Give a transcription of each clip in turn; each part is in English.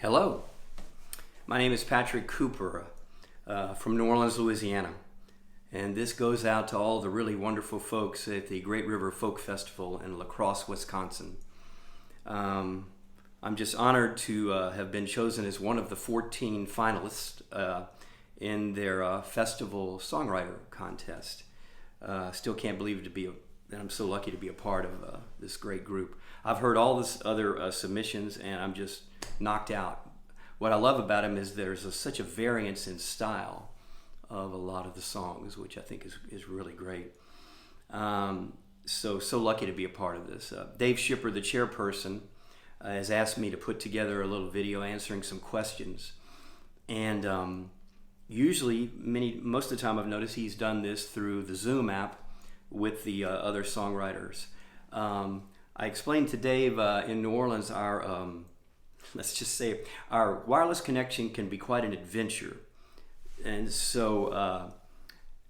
Hello, my name is Patrick Cooper from New Orleans, Louisiana, and this goes out to all the really wonderful folks at the Great River Folk Festival in Crosse, Wisconsin. I'm just honored to have been chosen as one of the 14 finalists in their festival Songwriter Contest. Still can't believe that I'm so lucky to be a part of this great group. I've heard all this other submissions and I'm just knocked out. What I love about them is there's such a variance in style of a lot of the songs, which I think is really great. So lucky to be a part of this. Dave Schipper, the chairperson, has asked me to put together a little video answering some questions. And usually, most of the time I've noticed he's done this through the Zoom app with the other songwriters. I explained to Dave in New Orleans let's just say our wireless connection can be quite an adventure. And so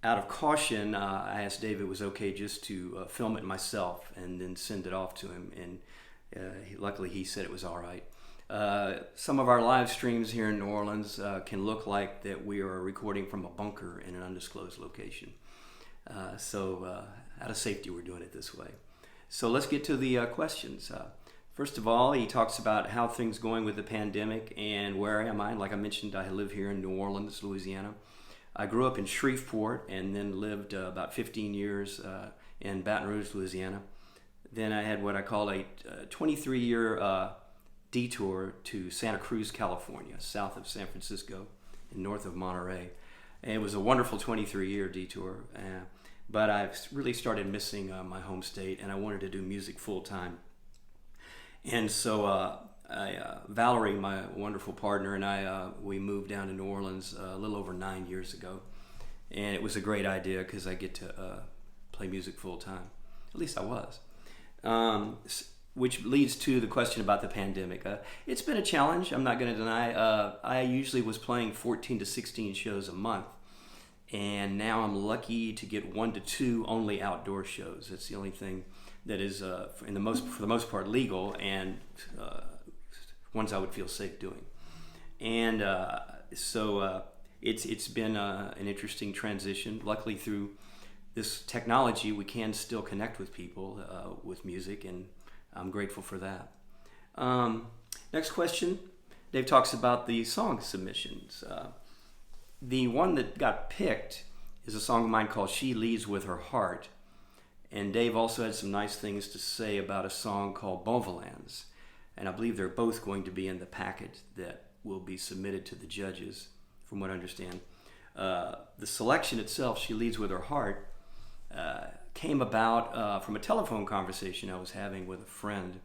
out of caution, I asked Dave if it was okay just to film it myself and then send it off to him. And luckily he said it was all right. Some of our live streams here in New Orleans can look like that we are recording from a bunker in an undisclosed location. So out of safety, we're doing it this way. So let's get to the questions. First of all, he talks about how things going with the pandemic and where am I. Like I mentioned, I live here in New Orleans, Louisiana. I grew up in Shreveport and then lived about 15 years in Baton Rouge, Louisiana. Then I had what I call a 23-year detour to Santa Cruz, California, south of San Francisco and north of Monterey. And it was a wonderful 23-year detour, but I really started missing my home state and I wanted to do music full time. And so Valerie, my wonderful partner, and we moved down to New Orleans a little over 9 years ago. And it was a great idea because I get to play music full time. At least I was. Which leads to the question about the pandemic. It's been a challenge, I'm not going to deny. I usually was playing 14 to 16 shows a month. And now I'm lucky to get 1 to 2 only outdoor shows. It's the only thing that is, for the most part, legal and ones I would feel safe doing. And so it's been an interesting transition. Luckily, through this technology, we can still connect with people with music, and I'm grateful for that. Next question. Dave talks about the song submissions. The one that got picked is a song of mine called She Leads With Her Heart. And Dave also had some nice things to say about a song called Bon Volans. And I believe they're both going to be in the packet that will be submitted to the judges, from what I understand. The selection itself, She Leads With Her Heart, came about from a telephone conversation I was having with a friend.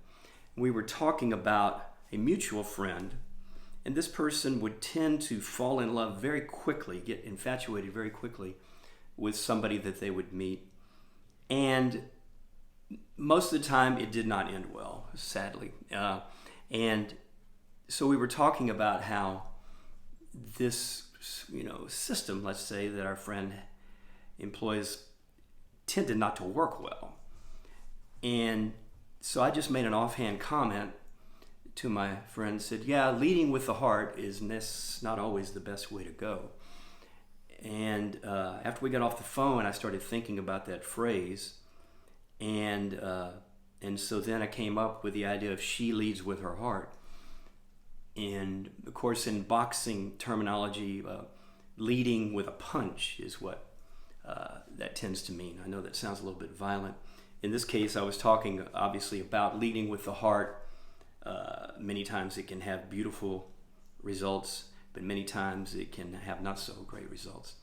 We were talking about a mutual friend, and this person would tend to fall in love very quickly, get infatuated very quickly with somebody that they would meet. And most of the time, it did not end well, sadly. And so we were talking about how this, system, let's say, that our friend employs tended not to work well. And so I just made an offhand comment to my friend, said, yeah, leading with the heart is not always the best way to go. And after we got off the phone, I started thinking about that phrase. And so then I came up with the idea of she leads with her heart. And of course, in boxing terminology, leading with a punch is what that tends to mean. I know that sounds a little bit violent. In this case, I was talking obviously about leading with the heart. Many times it can have beautiful results, but many times it can have not so great results.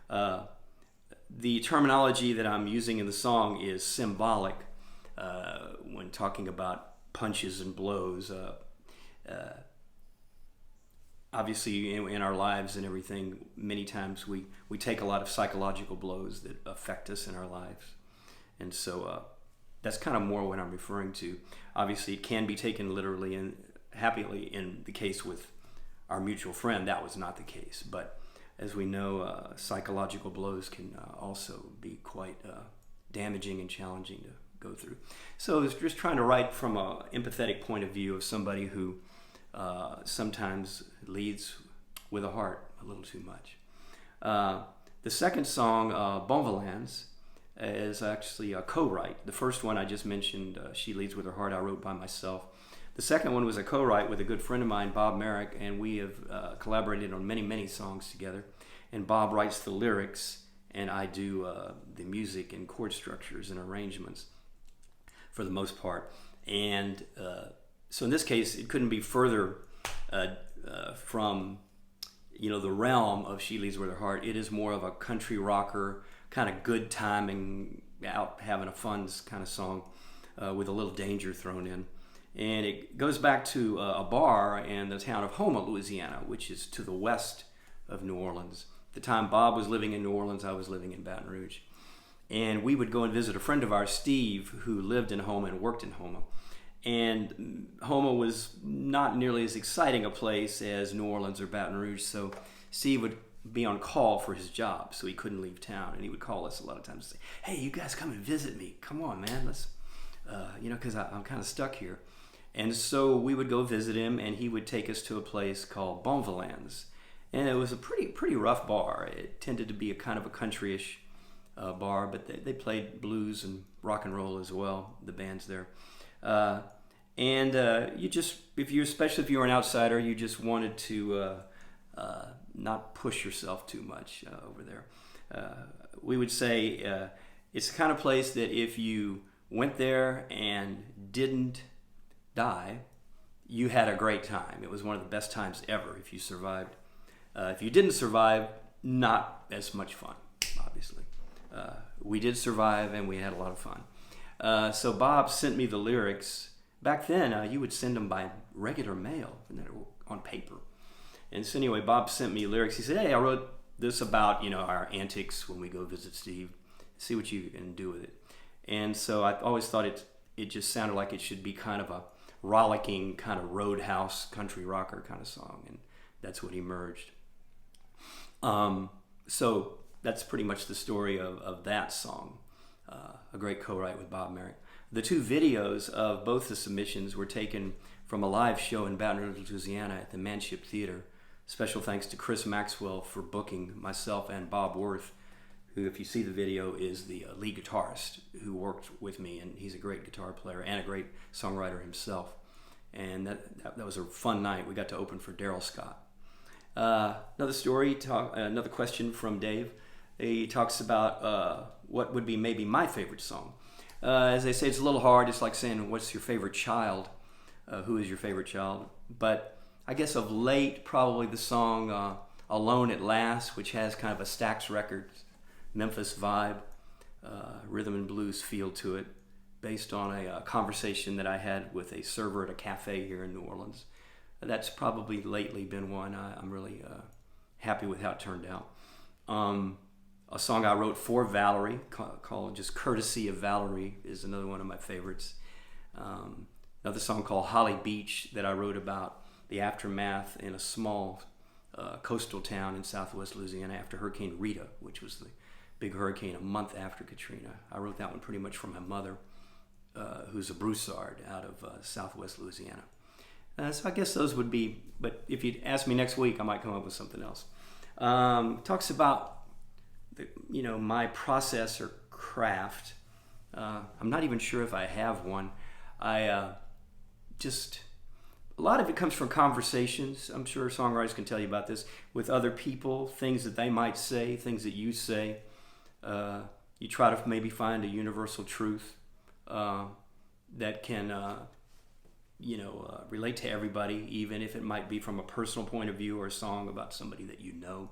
The terminology that I'm using in the song is symbolic when talking about punches and blows. Obviously, in our lives and everything, many times we take a lot of psychological blows that affect us in our lives. And so that's kind of more what I'm referring to. Obviously, it can be taken literally and happily in the case with our mutual friend. That was not the case. But as we know, psychological blows can also be quite damaging and challenging to go through. So I was just trying to write from an empathetic point of view of somebody who sometimes leads with a heart a little too much. The second song, Bon Volans, is actually a co-write. The first one I just mentioned, She Leads With Her Heart, I wrote by myself. The second one was a co-write with a good friend of mine, Bob Merrick, and we have collaborated on many, many songs together. And Bob writes the lyrics, and I do the music and chord structures and arrangements for the most part. And so in this case, it couldn't be further from the realm of She Leads With Her Heart. It is more of a country rocker, kind of good timing, out having a fun kind of song with a little danger thrown in. And it goes back to a bar in the town of Houma, Louisiana, which is to the west of New Orleans. At the time Bob was living in New Orleans, I was living in Baton Rouge. And we would go and visit a friend of ours, Steve, who lived in Houma and worked in Houma. And Houma was not nearly as exciting a place as New Orleans or Baton Rouge, so Steve would be on call for his job, so he couldn't leave town. And he would call us a lot of times and say, "Hey, you guys come and visit me. Come on, man, let's, because I'm kind of stuck here." And so we would go visit him, and he would take us to a place called Bon Volans. And it was a pretty rough bar. It tended to be a kind of a country-ish bar, but they played blues and rock and roll as well, the bands there. Especially if you were an outsider, you just wanted to not push yourself too much over there. We would say it's the kind of place that if you went there and didn't die, you had a great time. It was one of the best times ever if you survived. If you didn't survive, not as much fun, obviously. We did survive, and we had a lot of fun. So Bob sent me the lyrics. Back then, you would send them by regular mail, on paper. And so anyway, Bob sent me lyrics. He said, "Hey, I wrote this about, our antics when we go visit Steve. See what you can do with it." And so I always thought it just sounded like it should be kind of a rollicking, kind of roadhouse country rocker kind of song. And that's what emerged. So that's pretty much the story of that song. A great co-write with Bob Merrick. The two videos of both the submissions were taken from a live show in Baton Rouge, Louisiana at the Manship Theater. Special thanks to Chris Maxwell for booking myself and Bob Worth, who, if you see the video, is the lead guitarist who worked with me, and he's a great guitar player and a great songwriter himself. And that was a fun night. We got to open for Daryl Scott. Another question from Dave. He talks about what would be maybe my favorite song. As they say, it's a little hard. It's like saying, what's your favorite child? Who is your favorite child? But I guess of late, probably the song Alone at Last, which has kind of a Stax Records, Memphis vibe, rhythm and blues feel to it, based on a conversation that I had with a server at a cafe here in New Orleans. That's probably lately been one. I'm really happy with how it turned out. A song I wrote for Valerie called just Courtesy of Valerie is another one of my favorites. Another song called Holly Beach that I wrote about the aftermath in a small coastal town in southwest Louisiana after Hurricane Rita, which was the big hurricane a month after Katrina. I wrote that one pretty much from my mother, who's a Broussard out of southwest Louisiana. So I guess those would be, but if you'd ask me next week, I might come up with something else. Talks about my process or craft. I'm not even sure if I have one. A lot of it comes from conversations. I'm sure songwriters can tell you about this with other people, things that they might say, things that you say. You try to maybe find a universal truth that can, relate to everybody, even if it might be from a personal point of view or a song about somebody that you know.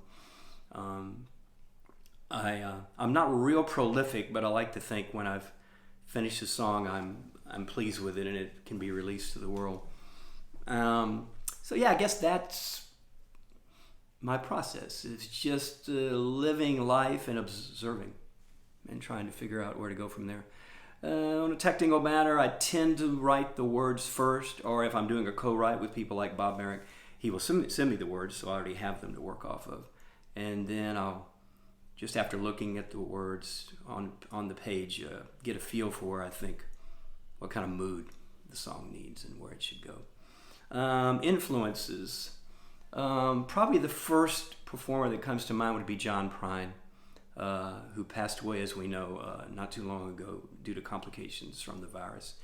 I'm not real prolific, but I like to think when I've finished a song, I'm pleased with it and it can be released to the world. I guess that's my process. It's just living life and observing and trying to figure out where to go from there. On a technical matter, I tend to write the words first, or if I'm doing a co-write with people like Bob Merrick, he will send me the words, so I already have them to work off of. And then I'll, just after looking at the words on the page, get a feel for where I think, what kind of mood the song needs and where it should go. Influences. Probably the first performer that comes to mind would be John Prine, who passed away, as we know, not too long ago due to complications from the virus.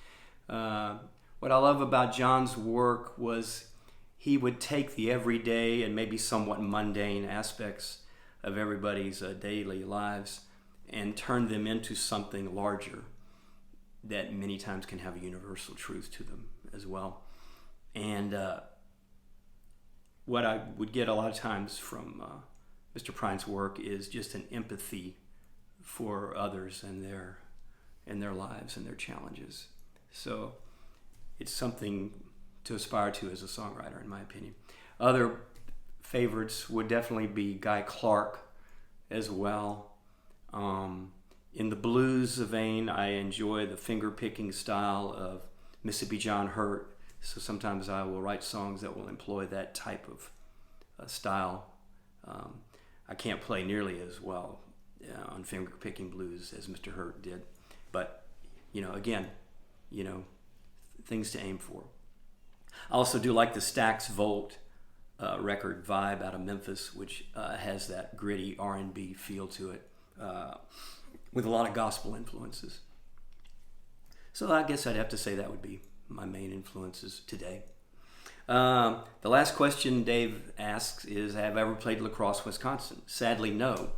What I love about John's work was he would take the everyday and maybe somewhat mundane aspects of everybody's daily lives and turn them into something larger that many times can have a universal truth to them as well. And what I would get a lot of times from Mr. Prine's work is just an empathy for others and their lives and their challenges. So it's something to aspire to as a songwriter, in my opinion. Other favorites would definitely be Guy Clark as well. In the blues vein, I enjoy the finger-picking style of Mississippi John Hurt. So sometimes I will write songs that will employ that type of style. I can't play nearly as well on finger-picking blues as Mr. Hurt did. But, again, things to aim for. I also do like the Stax Volt record Vibe out of Memphis, which has that gritty R&B feel to it with a lot of gospel influences. So I guess I'd have to say that would be my main influences today. The last question Dave asks is, have I ever played La Crosse, Wisconsin? Sadly, no.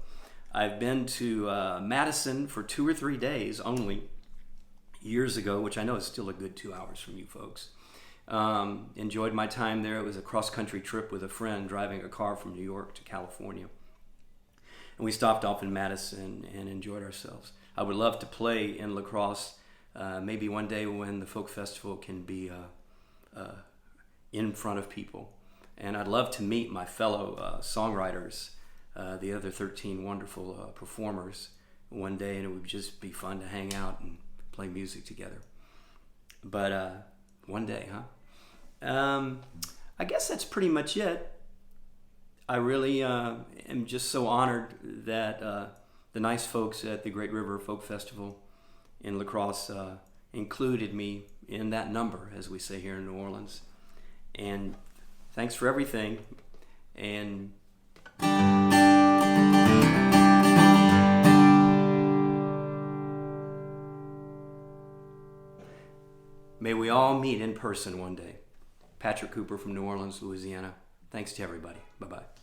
I've been to Madison for 2 or 3 days only years ago, which I know is still a good 2 hours from you folks. Enjoyed my time there. It was a cross-country trip with a friend driving a car from New York to California. And we stopped off in Madison and enjoyed ourselves. I would love to play in La Crosse, maybe one day when the folk festival can be in front of people. And I'd love to meet my fellow songwriters, the other 13 wonderful performers one day, and it would just be fun to hang out and play music together. But one day, I guess that's pretty much it. I really am just so honored that the nice folks at the Great River Folk Festival in La Crosse included me in that number, as we say here in New Orleans. And thanks for everything. And may we all meet in person one day. Patrick Cooper from New Orleans, Louisiana. Thanks to everybody. Bye-bye.